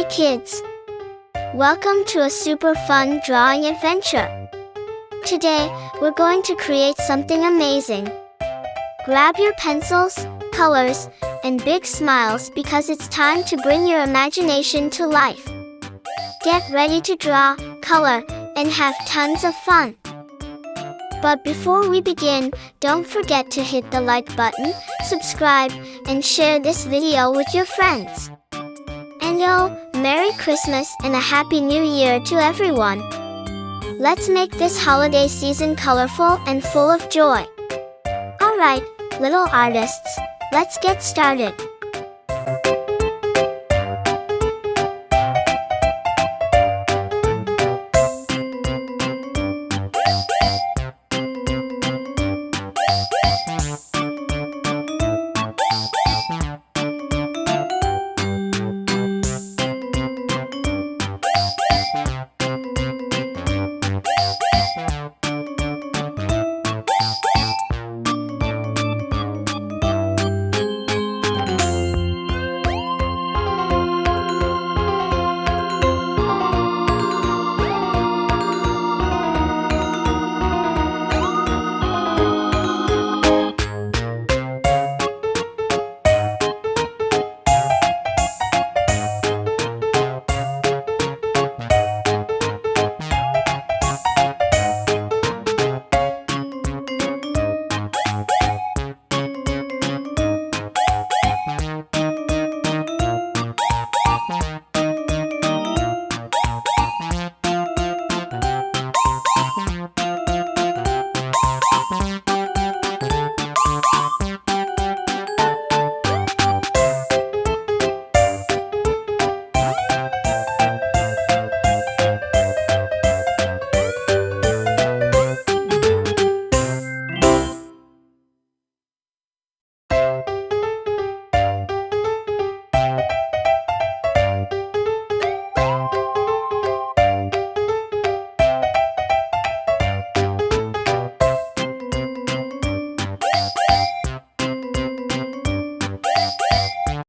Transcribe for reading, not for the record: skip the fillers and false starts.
kids! Welcome to a super fun drawing adventure. Today, we're going to create something amazing. Grab your pencils, colors, and big smiles because it's time to bring your imagination to life. Get ready to draw, color, and have tons of fun. But before we begin, don't forget to hit the like button, subscribe, and share this video with your friends. And Merry Christmas and a Happy New Year to everyone! Let's make this holiday season colorful and full of joy. Alright, little artists, let's get started.